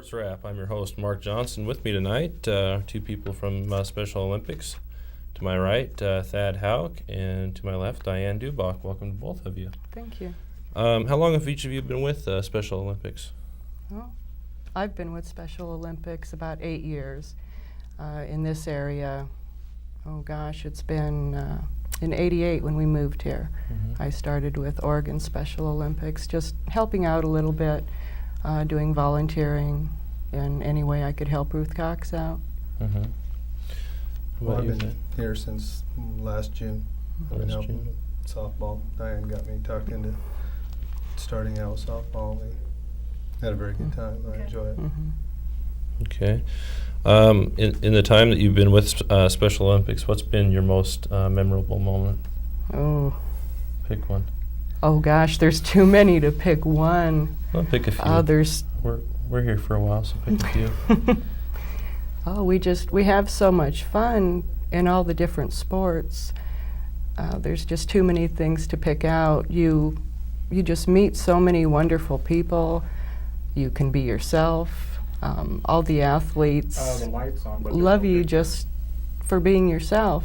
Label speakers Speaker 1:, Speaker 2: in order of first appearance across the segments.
Speaker 1: Sports Rapp. I'm your host, Mark Johnson. With me tonight, two people from Special Olympics. To my right, Thad Hauk, and to my left, Dianne Dubach. Welcome to both of you.
Speaker 2: Thank you.
Speaker 1: How long have each of you been with Special Olympics?
Speaker 2: Well, I've been with Special Olympics about 8 years. In this area, it's been in '88 when we moved here. I started with Oregon Special Olympics, just helping out a little bit, doing volunteering in any way I could help Ruth Cox out.
Speaker 3: Well, I've been here since last June. I've been helping with softball. Dianne got me talked into starting out with softball. We had a very good time. I enjoy it.
Speaker 1: Okay. In the time that you've been with Special Olympics, what's been your most memorable moment?
Speaker 2: Oh.
Speaker 1: Pick one.
Speaker 2: Oh gosh, there's too many to pick one.
Speaker 1: Well, pick a few.
Speaker 2: There's.
Speaker 1: We're here for a while, so pick a few.
Speaker 2: We have so much fun in all the different sports. There's just too many things to pick out. You just meet so many wonderful people. You can be yourself. All the athletes
Speaker 4: the lights on, but
Speaker 2: love you just for being yourself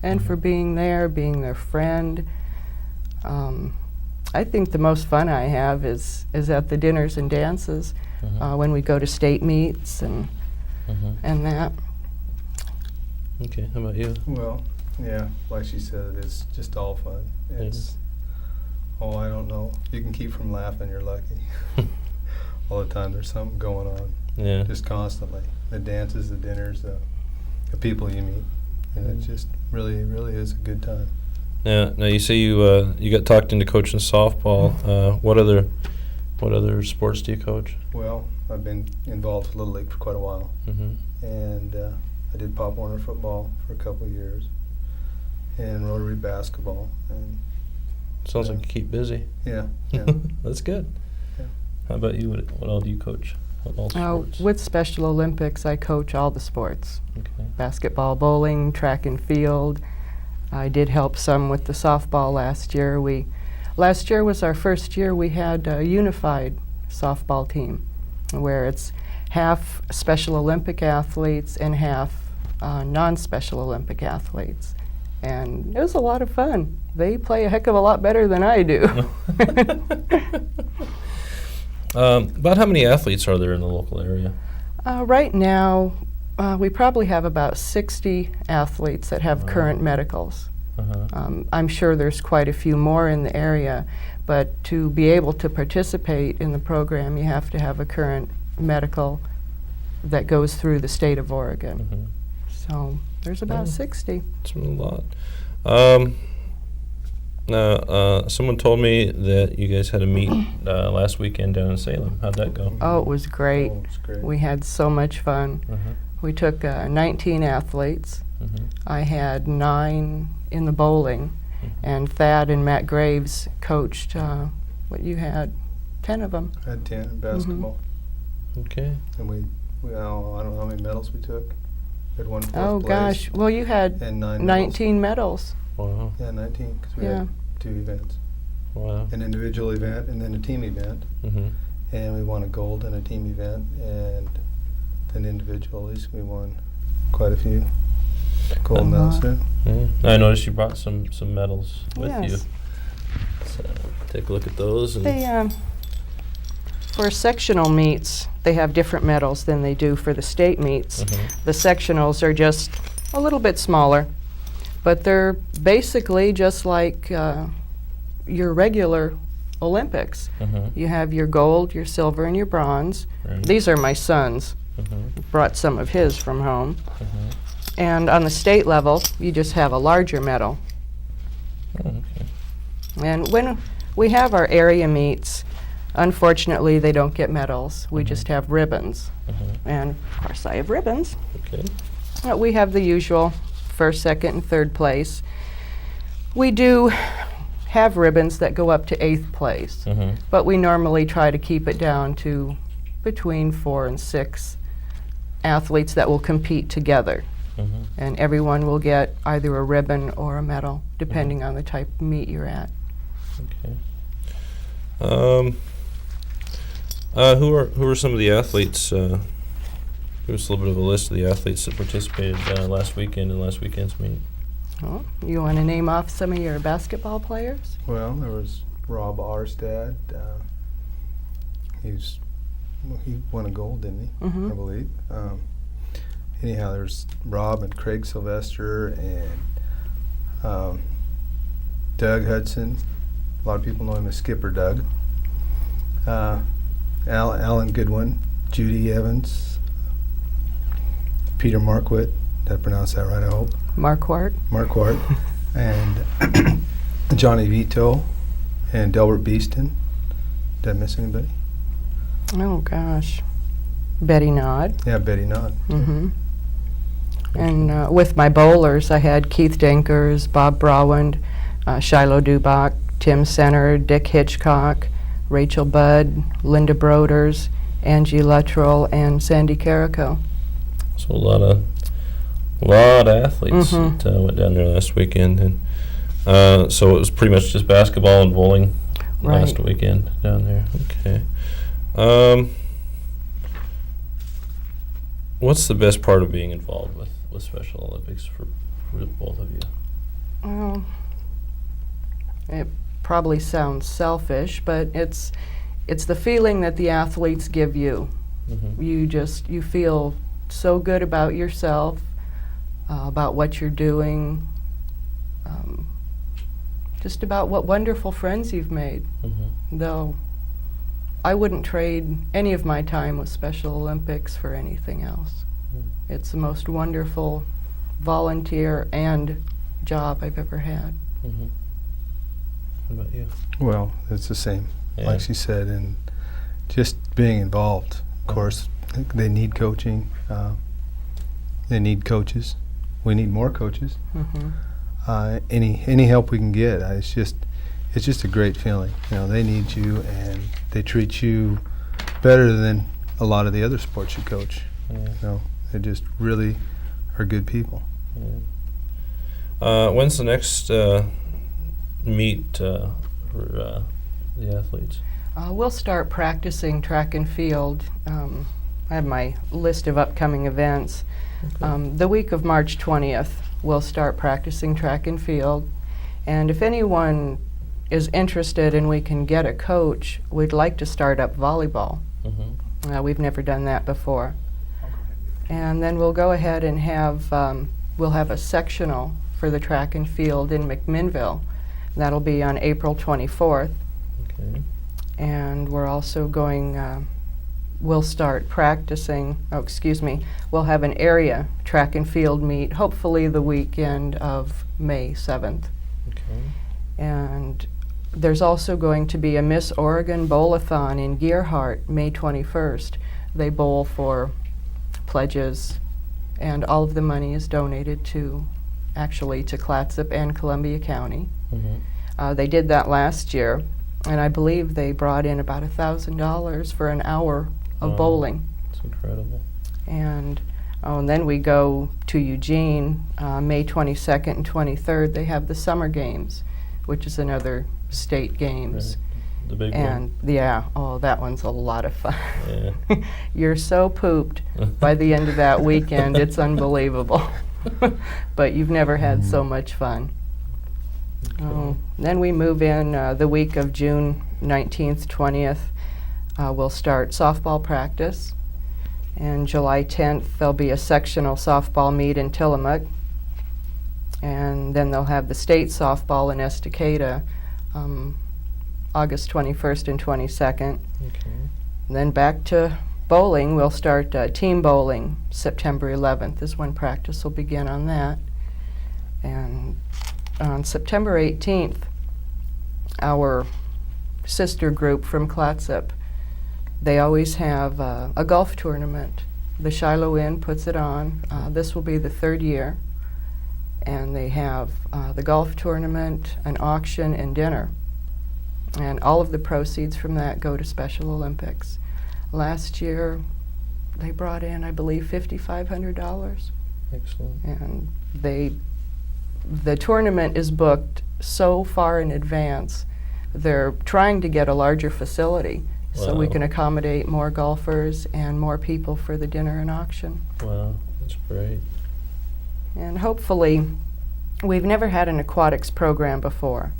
Speaker 2: and for being there, being their friend. I think the most fun I have is at the dinners and dances when we go to state meets and that.
Speaker 1: Okay, how about you?
Speaker 3: Well, yeah, like she said, it's just all fun. It's, I don't know. You can keep from laughing, you're lucky. All the time there's something going on.
Speaker 1: Yeah.
Speaker 3: Just constantly. The dances, the dinners, the people you meet. And it just really, really is a good time.
Speaker 1: Now you say you got talked into coaching softball. What other sports do you coach?
Speaker 3: Well, I've been involved with Little League for quite a while. And I did Pop Warner football for a couple of years and Rotary basketball. And
Speaker 1: sounds like you keep busy.
Speaker 3: Yeah.
Speaker 1: That's good.
Speaker 3: Yeah.
Speaker 1: How about you? What all do you coach? What all sports?
Speaker 2: With Special Olympics, I coach all the sports.
Speaker 1: Okay.
Speaker 2: Basketball, bowling, track and field. I did help some with the softball last year. Last year was our first year we had a unified softball team where it's half Special Olympic athletes and half non-Special Olympic athletes. And it was a lot of fun. They play a heck of a lot better than I do.
Speaker 1: About how many athletes are there in the local area?
Speaker 2: Right now, we probably have about 60 athletes that have current medicals. I'm sure there's quite a few more in the area, but to be able to participate in the program, you have to have a current medical that goes through the state of Oregon. So there's about 60.
Speaker 1: That's a lot. Someone told me that you guys had a meet last weekend down in Salem. How'd that go?
Speaker 2: Oh, it was great.
Speaker 3: Oh, it's great.
Speaker 2: We had so much fun. We took 19 athletes. I had 9 in the bowling, and Thad and Matt Graves coached you had 10 of them.
Speaker 3: I had 10 in basketball.
Speaker 1: Okay.
Speaker 3: And we I don't know how many medals we took. We had one fourth
Speaker 2: Oh
Speaker 3: place
Speaker 2: gosh, well you had
Speaker 3: and 9
Speaker 2: 19 medals.
Speaker 1: Wow.
Speaker 3: Yeah, 19, because we
Speaker 2: Yeah.
Speaker 3: had 2 events.
Speaker 1: Wow.
Speaker 3: An individual event and then a team event. And we won a gold in a team event, and then individually we won quite a few gold medals too.
Speaker 1: Yeah. I noticed you brought some medals with
Speaker 2: Yes.
Speaker 1: you. So take a look at those. And
Speaker 2: They for sectional meets, they have different medals than they do for the state meets. The sectionals are just a little bit smaller, but they're basically just like your regular Olympics. You have your gold, your silver, and your bronze.
Speaker 1: Right.
Speaker 2: These are my son's. Brought some of his from home. And on the state level, you just have a larger medal.
Speaker 1: Oh, okay.
Speaker 2: And when we have our area meets, unfortunately, they don't get medals. We just have ribbons. And, of course, I have ribbons.
Speaker 1: Okay.
Speaker 2: We have the usual first, second, and third place. We do have ribbons that go up to 8th place, but we normally try to keep it down to between 4 and 6 athletes that will compete together. And everyone will get either a ribbon or a medal, depending on the type of meet you're at.
Speaker 1: Okay. Who are some of the athletes? Give us a little bit of a list of the athletes that participated last weekend in last weekend's meet.
Speaker 2: Oh, you want to name off some of your basketball players?
Speaker 3: Well, there was Rob Arstad. He won a gold, didn't he?
Speaker 2: Mhm.
Speaker 3: I believe. Anyhow, there's Rob and Craig Sylvester and Doug Hudson. A lot of people know him as Skipper Doug. Alan Goodwin, Judy Evans, Peter Marquardt. Did I pronounce that right, I hope?
Speaker 2: Marquardt.
Speaker 3: Marquardt. And Johnny Vito and Delbert Beeston. Did I miss anybody?
Speaker 2: Oh, gosh. Betty Nod.
Speaker 3: Yeah, Betty Nod.
Speaker 2: Mm-hmm. And with my bowlers, I had Keith Denkers, Bob Brawand, Shiloh Dubach, Tim Center, Dick Hitchcock, Rachel Budd, Linda Broders, Angie Luttrell, and Sandy Carrico.
Speaker 1: So a lot of athletes
Speaker 2: Mhm.
Speaker 1: that went down there last weekend, and so it was pretty much just basketball and bowling last
Speaker 2: Right.
Speaker 1: weekend down there. Okay. What's the best part of being involved with Special Olympics for both of you?
Speaker 2: Well, it probably sounds selfish, but it's the feeling that the athletes give you.
Speaker 1: Mm-hmm.
Speaker 2: You feel so good about yourself, about what you're doing, just about what wonderful friends you've made.
Speaker 1: Mm-hmm.
Speaker 2: Though I wouldn't trade any of my time with Special Olympics for anything else.
Speaker 1: Mm.
Speaker 2: It's the most wonderful volunteer and job I've ever had.
Speaker 1: Mm-hmm. How about you?
Speaker 3: Well, it's the same,
Speaker 1: Yeah.
Speaker 3: like she said, and just being involved. Of course, they need coaching. They need coaches. We need more coaches.
Speaker 2: Mm-hmm.
Speaker 3: Any help we can get. It's just a great feeling. You know, they need you, and they treat you better than a lot of the other sports you coach.
Speaker 1: Yeah.
Speaker 3: You know, they just really are good people.
Speaker 1: Yeah. When's the next meet for the athletes?
Speaker 2: We'll start practicing track and field. I have my list of upcoming events.
Speaker 1: Okay.
Speaker 2: The week of March 20th, we'll start practicing track and field. And if anyone is interested and we can get a coach, we'd like to start up volleyball.
Speaker 1: Mm-hmm.
Speaker 2: We've never done that before. And then we'll go ahead and we'll have a sectional for the track and field in McMinnville. That'll be on April 24th.
Speaker 1: Okay.
Speaker 2: And we're also going, we'll start practicing, we'll have an area track and field meet, hopefully the weekend of May 7th.
Speaker 1: Okay.
Speaker 2: And there's also going to be a Miss Oregon Bowl-a-thon in Gearhart, May 21st. They bowl for pledges, and all of the money is donated to Clatsop and Columbia County.
Speaker 1: Mm-hmm.
Speaker 2: They did that last year, and I believe they brought in about $1,000 for an hour of
Speaker 1: Wow.
Speaker 2: bowling.
Speaker 1: It's incredible.
Speaker 2: And then we go to Eugene, May 22nd and 23rd. They have the Summer Games, which is another state games.
Speaker 1: Right. The big
Speaker 2: And that one's a lot of fun.
Speaker 1: one.
Speaker 2: You're so pooped by the end of that weekend, it's unbelievable. But you've never had so much fun.
Speaker 1: Okay.
Speaker 2: Then we move in the week of June 19th, 20th. We'll start softball practice. And July 10th, there'll be a sectional softball meet in Tillamook. And then they'll have the state softball in Estacada, August 21st and 22nd.
Speaker 1: Okay.
Speaker 2: And then back to bowling. We'll start team bowling. September 11th is when practice will begin on that. And on September 18th, our sister group from Clatsop, they always have a golf tournament. The Shiloh Inn puts it on. This will be the third year. And they have the golf tournament, an auction, and dinner. And all of the proceeds from that go to Special Olympics. Last year, they brought in, I believe, $5,500.
Speaker 1: Excellent.
Speaker 2: And the tournament is booked so far in advance. They're trying to get a larger facility so we
Speaker 1: Wow.
Speaker 2: can accommodate more golfers and more people for the dinner and auction.
Speaker 1: Wow, that's great.
Speaker 2: And hopefully, we've never had an aquatics program before,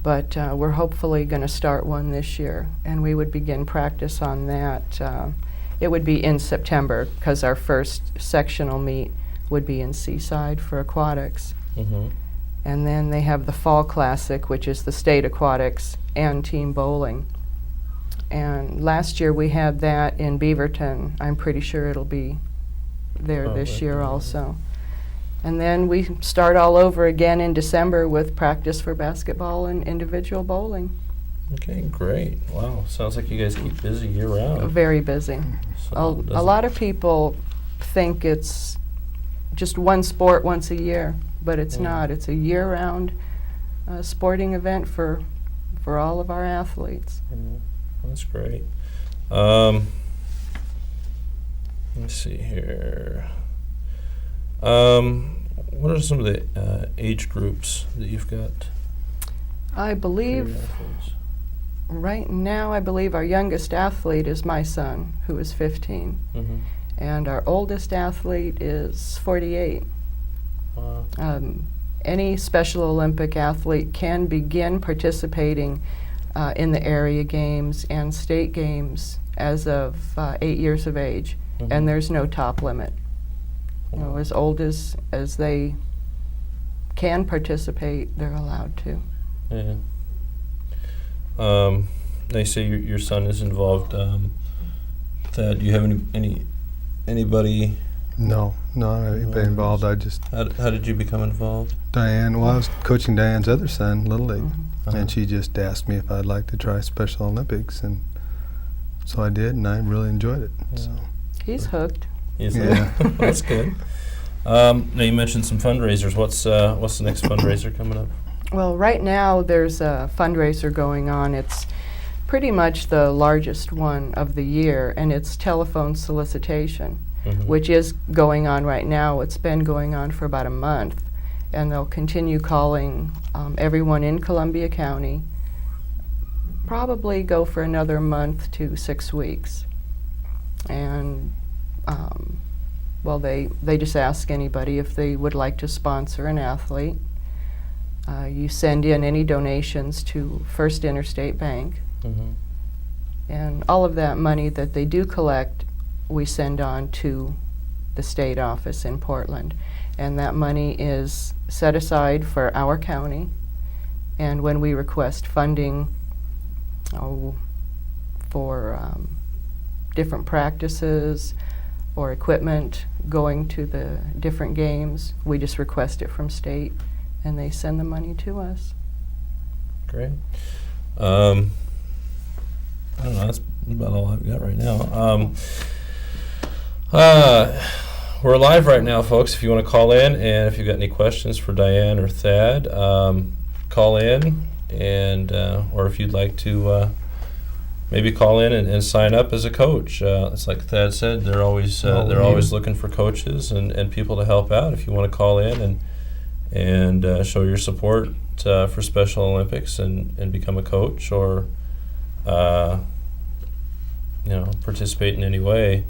Speaker 2: but we're hopefully going to start one this year, and we would begin practice on that. It would be in September, because our first sectional meet would be in Seaside for aquatics.
Speaker 1: Mm-hmm.
Speaker 2: And then they have the Fall Classic, which is the state aquatics and team bowling. And last year we had that in Beaverton. I'm pretty sure it'll be there this
Speaker 1: right,
Speaker 2: year
Speaker 1: yeah.
Speaker 2: also. And then we start all over again in December with practice for basketball and individual bowling.
Speaker 1: Okay, great. Wow, sounds like you guys keep busy year round.
Speaker 2: Very busy.
Speaker 1: So
Speaker 2: A
Speaker 1: doesn't-
Speaker 2: lot of people think it's just one sport once a year, but it's
Speaker 1: Yeah.
Speaker 2: not. It's a year-round sporting event for all of our athletes.
Speaker 1: Yeah, that's great. Let's see here. What are some of the age groups that you've got?
Speaker 2: I
Speaker 1: for your
Speaker 2: believe
Speaker 1: athletes?
Speaker 2: right now, I believe our youngest athlete is my son, who is 15,
Speaker 1: Mm-hmm.
Speaker 2: and our oldest athlete is 48.
Speaker 1: Wow.
Speaker 2: Any Special Olympic athlete can begin participating in the area games and state games as of 8 years of age,
Speaker 1: Mhm.
Speaker 2: and there's no top limit. You know, as old as they can participate, they're allowed to.
Speaker 1: Yeah. They say your son is involved. Thad, do you have anybody?
Speaker 3: No, I haven't been involved. I just,
Speaker 1: How did you become involved?
Speaker 3: Dianne, well, I was coaching Dianne's other son, Little League,
Speaker 2: Mhm.
Speaker 1: Uh-huh.
Speaker 3: and she just asked me if I'd like to try Special Olympics, and so I did, and I really enjoyed it.
Speaker 1: Yeah.
Speaker 3: So.
Speaker 2: He's hooked.
Speaker 3: Yeah.
Speaker 1: That's good. Now you mentioned some fundraisers. What's the next fundraiser coming up?
Speaker 2: Well, right now there's a fundraiser going on. It's pretty much the largest one of the year, and it's telephone solicitation,
Speaker 1: Mhm.
Speaker 2: which is going on right now. It's been going on for about a month, and they'll continue calling everyone in Columbia County, probably go for another month to 6 weeks. And well, they just ask anybody if they would like to sponsor an athlete. You send in any donations to First Interstate Bank,
Speaker 1: Mhm.
Speaker 2: and all of that money that they do collect, we send on to the state office in Portland. And that money is set aside for our county, and when we request funding for different practices or equipment going to the different games, we just request it from state, and they send the money to us.
Speaker 1: Great. I don't know. That's about all I've got right now. We're live right now, folks. If you want to call in, and if you've got any questions for Dianne or Thad, call in, and or if you'd like to maybe call in and sign up as a coach. It's like Thad said, they're always looking for coaches and people to help out. If you want to call in and show your support for Special Olympics and become a coach, or participate in any way,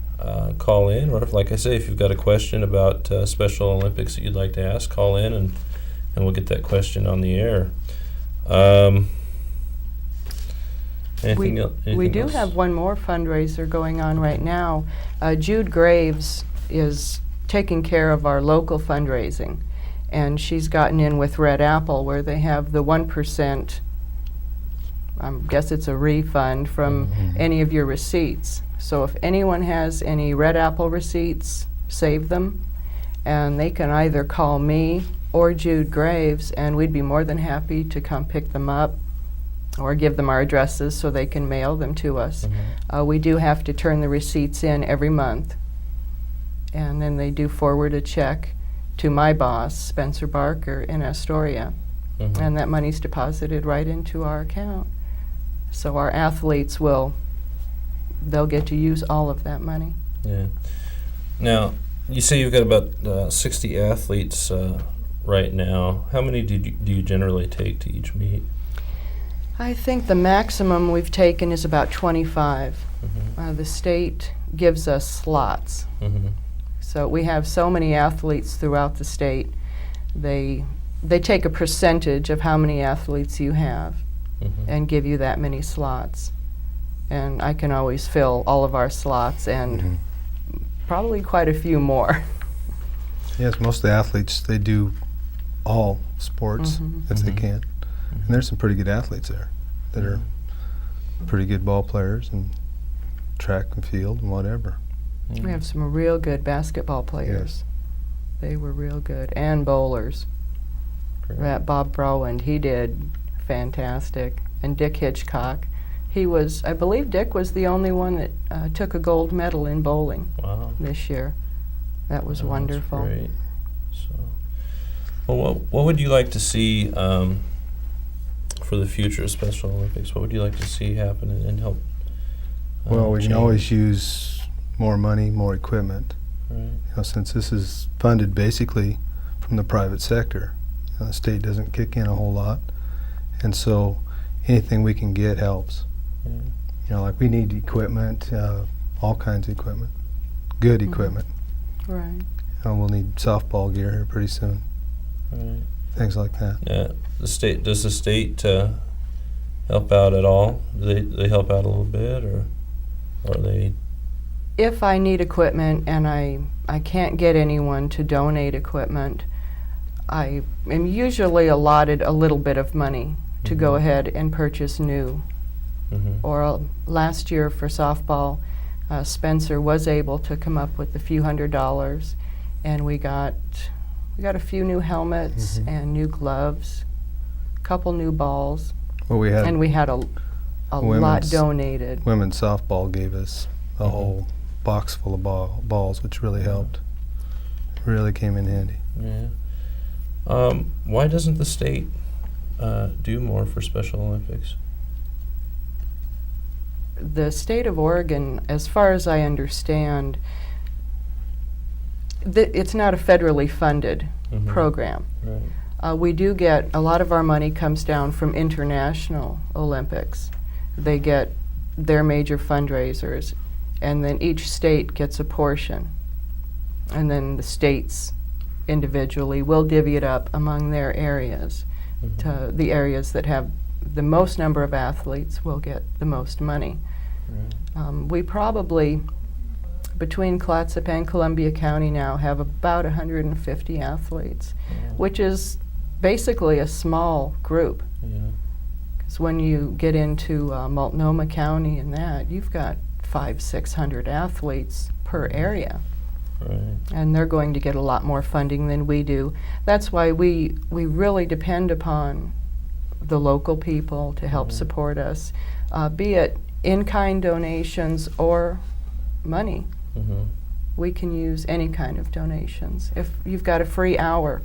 Speaker 1: call in. Or if, like I say, if you've got a question about Special Olympics that you'd like to ask, call in and we'll get that question on the air. Anything
Speaker 2: We do
Speaker 1: else?
Speaker 2: have one more fundraiser going on right now. Jude Graves is taking care of our local fundraising, and she's gotten in with Red Apple, where they have the 1%, I guess it's a refund from any of your receipts. So if anyone has any Red Apple receipts, save them, and they can either call me or Jude Graves, and we'd be more than happy to come pick them up or give them our addresses so they can mail them to us. We do have to turn the receipts in every month, and then they do forward a check to my boss, Spencer Barker, in Astoria, and that money's deposited right into our account. So our athletes they'll get to use all of that money.
Speaker 1: Yeah. Now, you say you've got about 60 athletes right now. How many do you generally take to each meet?
Speaker 2: I think the maximum we've taken is about 25. The state gives us slots. So we have so many athletes throughout the state. They take a percentage of how many athletes you have and give you that many slots. And I can always fill all of our slots and probably quite a few more.
Speaker 3: Yes, most of the athletes, they do all sports if they can. And there's some pretty good athletes there that are pretty good ball players and track and field and whatever.
Speaker 2: We have some real good basketball players. They were real good. And bowlers. That Bob Browand, he did fantastic. And Dick Hitchcock. I believe Dick was the only one that took a gold medal in bowling this year. That was wonderful.
Speaker 1: That's great. So, well, what would you like to see for the future of Special Olympics? What would you like to see happen and help?
Speaker 3: Well, we can
Speaker 1: change?
Speaker 3: always use more money, more equipment.
Speaker 1: Right.
Speaker 3: You know, since this is funded basically from the private sector, you know, the state doesn't kick in a whole lot, and so anything we can get helps.
Speaker 1: Yeah.
Speaker 3: You know, like we need equipment, all kinds of equipment, good equipment.
Speaker 2: Right.
Speaker 3: And we'll need softball gear here pretty soon.
Speaker 1: Right.
Speaker 3: Things like that.
Speaker 1: Yeah. Does the state help out at all? Do they help out a little bit, or are they?
Speaker 2: If I need equipment and I can't get anyone to donate equipment, I am usually allotted a little bit of money to go ahead and purchase new. Or last year for softball, Spencer was able to come up with a few $100s, and we got a few new helmets and new gloves, a couple new balls,
Speaker 3: Well, we had
Speaker 2: and we had a lot donated.
Speaker 3: Women's softball gave us a whole box full of balls, which really helped. Really came in handy.
Speaker 1: Yeah. Why doesn't the state do more for Special Olympics?
Speaker 2: The state of Oregon, as far as I understand, it's not a federally funded program.
Speaker 1: Right.
Speaker 2: We do get, a lot of our money comes down from international Olympics. They get their major fundraisers, and then each state gets a portion. And then the states individually will divvy it up among their areas. To the areas that have the most number of athletes will get the most money.
Speaker 1: Right.
Speaker 2: We probably, between Clatsop and Columbia County now, have about 150 athletes, which is basically a small group.
Speaker 1: Yeah.
Speaker 2: Because when you get into Multnomah County and that, you've got 500-600 athletes per area.
Speaker 1: Right.
Speaker 2: And they're going to get a lot more funding than we do. That's why we really depend upon the local people to help support us, be it in-kind donations or money. We can use any kind of donations. If you've got a free hour,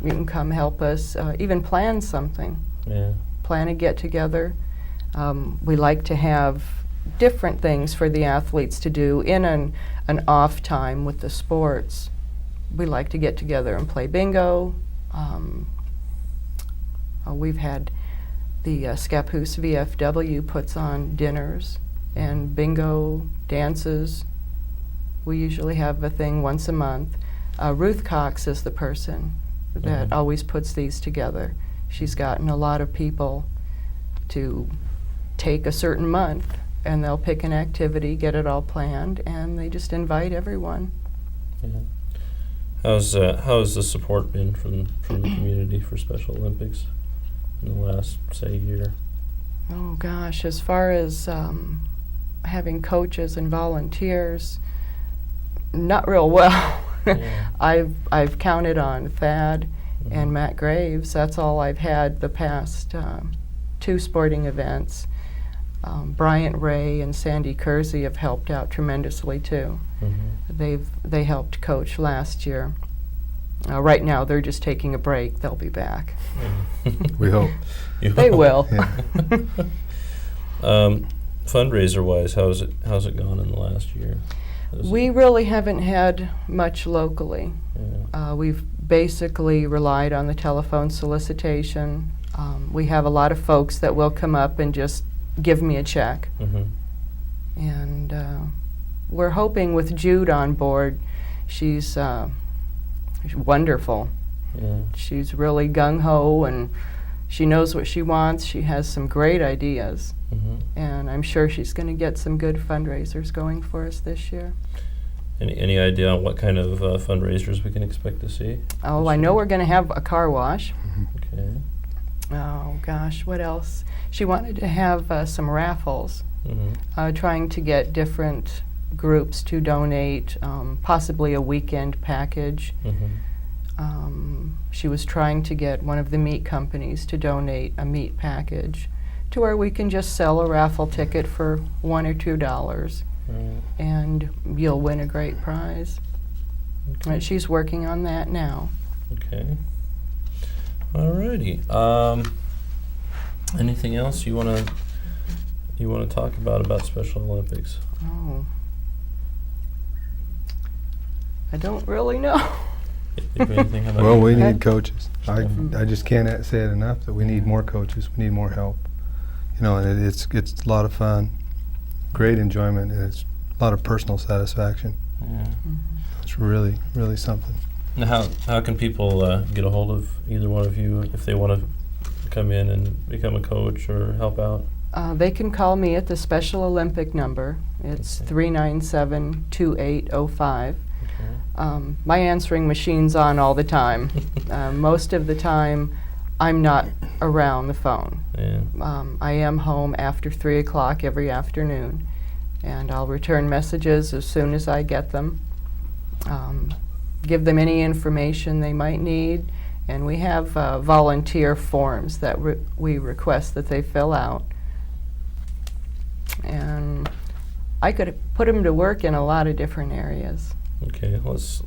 Speaker 2: you can come help us, even plan something.
Speaker 1: Yeah.
Speaker 2: Plan a get-together. We like to have different things for the athletes to do in an off time with the sports. We like to get together and play bingo. We've had the Scappoose VFW puts on dinners and bingo dances. We usually have a thing once a month. Ruth Cox is the person that always puts these together. She's gotten a lot of people to take a certain month, and they'll pick an activity, get it all planned, and they just invite everyone.
Speaker 1: Yeah. How's the support been from the community for Special Olympics in the last, say, year?
Speaker 2: Oh gosh, as far as having coaches and volunteers, not real well.
Speaker 1: Yeah.
Speaker 2: I've counted on Thad and Matt Graves. That's all I've had the past 2 sporting events. Bryant Ray and Sandy Kersey have helped out tremendously too. They helped coach last year. Right now they're just taking a break. They'll be back.
Speaker 3: We hope.
Speaker 2: They will.
Speaker 1: Fundraiser-wise, how's it gone in the last year?
Speaker 2: We really haven't had much locally.
Speaker 1: Yeah.
Speaker 2: We've basically relied on the telephone solicitation. We have a lot of folks that will come up and just give me a check. And we're hoping with Jude on board, she's wonderful.
Speaker 1: Yeah.
Speaker 2: She's really gung-ho, and she knows what she wants. She has some great ideas. And I'm sure she's going to get some good fundraisers going for us this year.
Speaker 1: Any idea on what kind of fundraisers we can expect to see?
Speaker 2: Oh, I know we're going to have a car wash.
Speaker 1: Okay.
Speaker 2: Oh, gosh, what else? She wanted to have some raffles, trying to get different groups to donate, possibly a weekend package. She was trying to get one of the meat companies to donate a meat package to where we can just sell a raffle ticket for $1 or $2, and you'll win a great prize.
Speaker 1: Okay.
Speaker 2: She's working on that now.
Speaker 1: Okay. Alrighty. Anything else you want to talk about Special Olympics?
Speaker 2: Oh, I don't really know.
Speaker 1: Anything about
Speaker 3: Well, we
Speaker 1: you?
Speaker 3: need coaches. I just can't say it enough that we need more coaches. We need more help. You know, and it's a lot of fun, great enjoyment, and it's a lot of personal satisfaction.
Speaker 1: Yeah.
Speaker 3: It's really, really something.
Speaker 1: Now, how can people get a hold of either one of you if they want to come in and become a coach or help out?
Speaker 2: They can call me at the Special Olympic number. It's 397-2805. My answering machine's on all the time. Most of the time, I'm not around the phone.
Speaker 1: Yeah.
Speaker 2: I am home after 3 o'clock every afternoon, and I'll return messages as soon as I get them. Give them any information they might need, and we have volunteer forms that we request that they fill out. And I could put them to work in a lot of different areas.
Speaker 1: Okay. Let's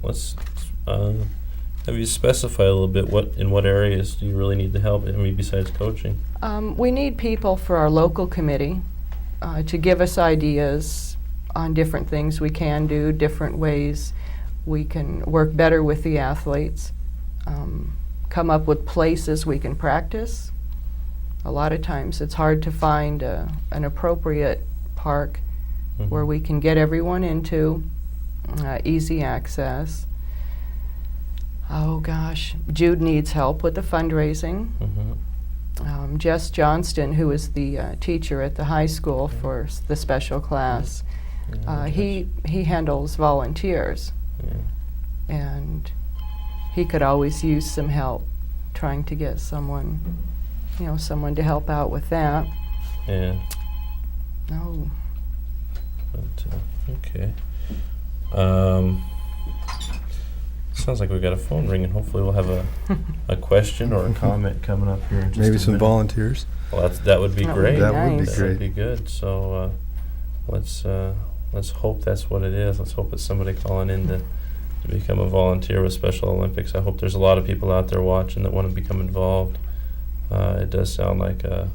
Speaker 1: have you specify a little bit in what areas do you really need the help? I mean, besides coaching.
Speaker 2: We need people for our local committee to give us ideas on different things we can do, different ways we can work better with the athletes, come up with places we can practice. A lot of times it's hard to find an appropriate park where we can get everyone into, easy access. Oh gosh, Jude needs help with the fundraising. Jess Johnston, who is the teacher at the high school for the special class, he handles volunteers, and he could always use some help trying to get someone to help out with that.
Speaker 1: Yeah.
Speaker 2: Oh.
Speaker 1: But, okay. Sounds like we've got a phone ringing. Hopefully we'll have a question or a comment coming up here in just
Speaker 3: Maybe
Speaker 1: a
Speaker 3: some
Speaker 1: minute.
Speaker 3: volunteers.
Speaker 1: Well, that would be
Speaker 2: That would
Speaker 1: great.
Speaker 2: be
Speaker 3: That would be
Speaker 2: nice.
Speaker 1: That would
Speaker 3: great.
Speaker 1: be good. So let's hope that's what it is. Let's hope it's somebody calling in to become a volunteer with Special Olympics. I hope there's a lot of people out there watching that want to become involved. It does sound like a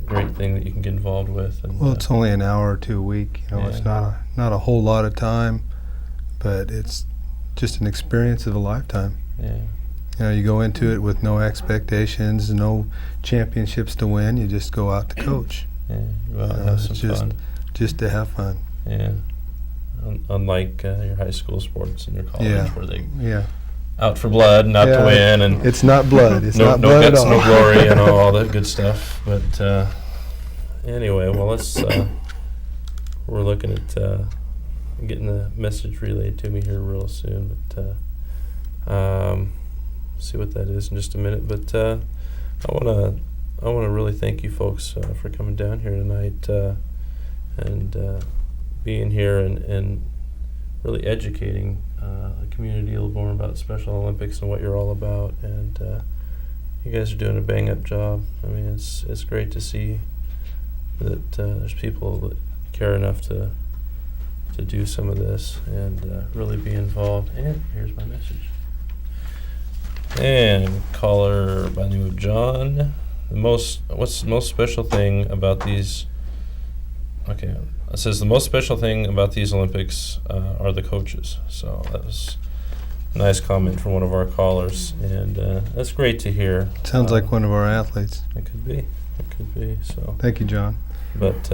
Speaker 1: great thing that you can get involved with. And,
Speaker 3: Well, it's only an hour or two a week. You know, it's
Speaker 1: Yeah.
Speaker 3: not a whole lot of time, but it's just an experience of a lifetime.
Speaker 1: yeah.
Speaker 3: You know, you go into it with no expectations, no championships to win. You just go out to coach,
Speaker 1: Yeah. You go out and
Speaker 3: You know,
Speaker 1: have some
Speaker 3: it's just-
Speaker 1: fun.
Speaker 3: just to have fun.
Speaker 1: Yeah. Unlike your high school sports and your college,
Speaker 3: Yeah.
Speaker 1: where they
Speaker 3: Yeah.
Speaker 1: out for blood, not to
Speaker 3: Yeah,
Speaker 1: win, and
Speaker 3: It's not blood. It's
Speaker 1: no
Speaker 3: not blood at
Speaker 1: guts,
Speaker 3: all.
Speaker 1: no glory, all that good stuff. But anyway, well, let's. We're looking at getting the message relayed to me here real soon, but see what that is in just a minute. But I wanna really thank you folks for coming down here tonight and being here and really educating the community a little more about Special Olympics and what you're all about. And you guys are doing a bang-up job. I mean, it's great to see that there's people that care enough to do some of this and really be involved. And here's my message. And caller by the name of John. What's the most special thing about these? Okay, it says the most special thing about these Olympics are the coaches. So that was nice comment from one of our callers, and that's great to hear.
Speaker 3: Sounds like one of our athletes.
Speaker 1: It could be. It could be. So.
Speaker 3: Thank you, John.
Speaker 1: But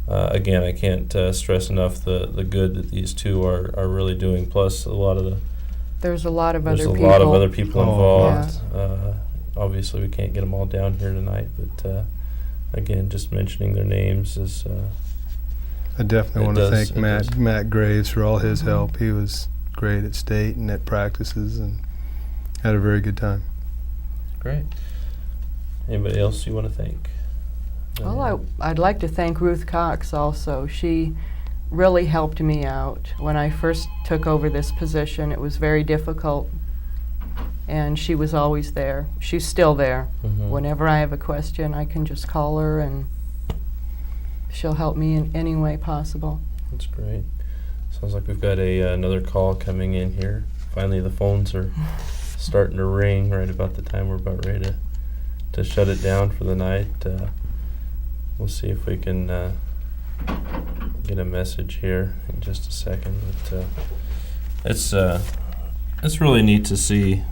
Speaker 1: again, I can't stress enough the good that these two are really doing. Plus,
Speaker 2: There's a lot of
Speaker 1: there's
Speaker 2: other
Speaker 1: a
Speaker 2: people.
Speaker 1: lot of other people
Speaker 3: Oh,
Speaker 1: involved. Obviously, we can't get them all down here tonight, but again, just mentioning their names is.
Speaker 3: I definitely
Speaker 1: It
Speaker 3: want to
Speaker 1: does,
Speaker 3: thank
Speaker 1: it
Speaker 3: Matt
Speaker 1: does.
Speaker 3: Matt Graves for all his
Speaker 2: Mhm.
Speaker 3: help. He was great at state and at practices, and had a very good time.
Speaker 1: Great. Anybody else you want to thank?
Speaker 2: Well, I'd like to thank Ruth Cox also. She really helped me out. When I first took over this position, it was very difficult, and she was always there. She's still there.
Speaker 1: Mhm.
Speaker 2: Whenever I have a question, I can just call her, and she'll help me in any way possible.
Speaker 1: That's great. Sounds like we've got another call coming in here. Finally, the phones are starting to ring right about the time we're about ready to shut it down for the night. We'll see if we can get a message here in just a second. But it's really neat to see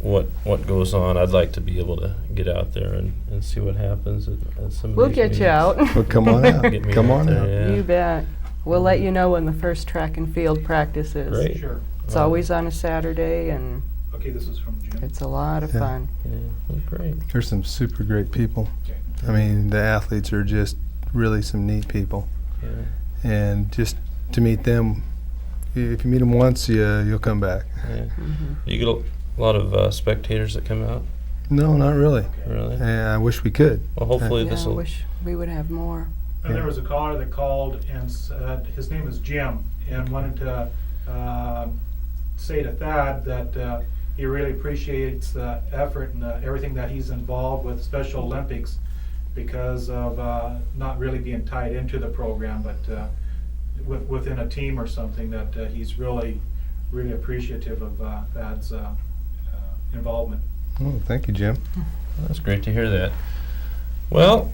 Speaker 1: what goes on. I'd like to be able to get out there and see what happens at some of
Speaker 2: We'll
Speaker 1: these
Speaker 2: get you
Speaker 1: meetings.
Speaker 2: out.
Speaker 3: Well, come on out.
Speaker 1: Get me
Speaker 3: Come
Speaker 1: out
Speaker 3: on
Speaker 1: there,
Speaker 3: out.
Speaker 1: yeah.
Speaker 2: You bet. We'll let you know when the first track and field practice is.
Speaker 1: Great.
Speaker 4: Sure.
Speaker 2: It's
Speaker 1: Wow.
Speaker 2: always on a Saturday, and
Speaker 4: Okay, this is from Jim.
Speaker 2: it's a lot of
Speaker 3: Yeah.
Speaker 2: fun.
Speaker 1: Yeah, well, great.
Speaker 3: There's some super great people.
Speaker 4: Okay.
Speaker 3: I mean, the athletes are just really some neat people,
Speaker 1: Yeah,
Speaker 3: and just to meet them, if you meet them once, you'll come back.
Speaker 1: yeah.
Speaker 2: Mhm.
Speaker 1: You get a lot of spectators that come out,
Speaker 3: No, not really.
Speaker 1: really?
Speaker 3: And I wish we could.
Speaker 1: Well, hopefully
Speaker 2: Yeah,
Speaker 1: this
Speaker 2: I
Speaker 1: will.
Speaker 2: wish we would have more.
Speaker 4: And there was a caller that called and said, his name is Jim, and wanted to say to Thad that he really appreciates the effort and everything that he's involved with Special Olympics because of not really being tied into the program, but within a team or something, that he's really appreciative of Thad's involvement.
Speaker 3: Oh, thank you, Jim.
Speaker 1: That's great to hear that. Well,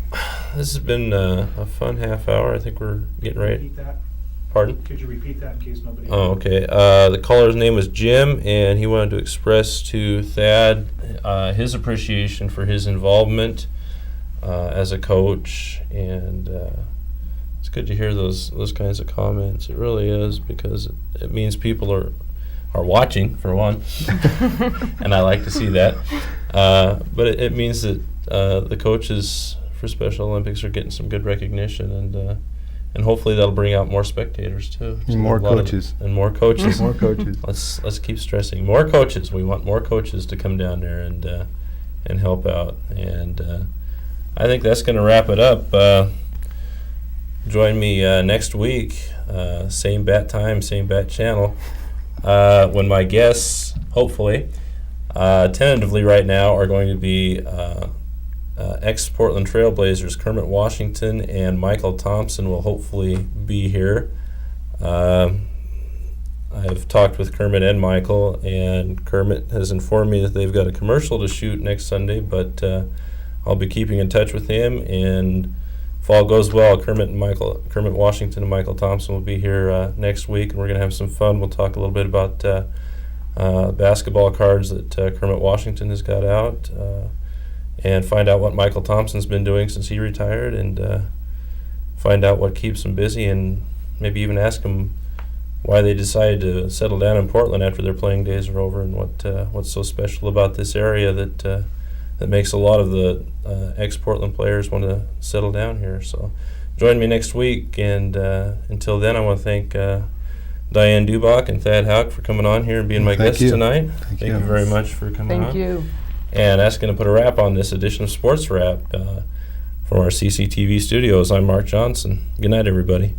Speaker 1: this has been a fun half hour. I think we're getting right.
Speaker 4: Repeat that?
Speaker 1: Pardon?
Speaker 4: Could you repeat that in case nobody?
Speaker 1: Oh, okay. The caller's name was Jim, and he wanted to express to Thad his appreciation for his involvement as a coach, and it's good to hear those kinds of comments. It really is, because it means people are watching, for one, and I like to see that. But it means that the coaches for Special Olympics are getting some good recognition, and hopefully that'll bring out more spectators too.
Speaker 3: And more
Speaker 1: A lot of-
Speaker 3: coaches.
Speaker 1: and more coaches.
Speaker 3: More coaches.
Speaker 1: Let's keep stressing more coaches. We want more coaches to come down there and help out. And I think that's going to wrap it up. Join me next week, same bat time, same bat channel, when my guests, hopefully, tentatively right now, are going to be ex-Portland Trailblazers Kermit Washington and Michael Thompson will hopefully be here. I've talked with Kermit and Michael, and Kermit has informed me that they've got a commercial to shoot next Sunday, but I'll be keeping in touch with him, and if all goes well, Kermit Washington and Michael Thompson will be here next week, and we're going to have some fun. We'll talk a little bit about basketball cards that Kermit Washington has got out, and find out what Michael Thompson's been doing since he retired, and find out what keeps him busy, and maybe even ask him why they decided to settle down in Portland after their playing days are over, and what's so special about this area that makes a lot of the ex-Portland players want to settle down here. So join me next week, and until then, I want to thank Dianne Dubach and Thad Hauk for coming on here and being my
Speaker 3: Thank
Speaker 1: guests
Speaker 3: you.
Speaker 1: tonight.
Speaker 3: Thank
Speaker 1: Thank
Speaker 3: you.
Speaker 1: you very much for coming on.
Speaker 2: Thank you.
Speaker 1: And that's going to put a wrap on this edition of Sports Wrap from our CCTV studios. I'm Mark Johnson. Good night, everybody.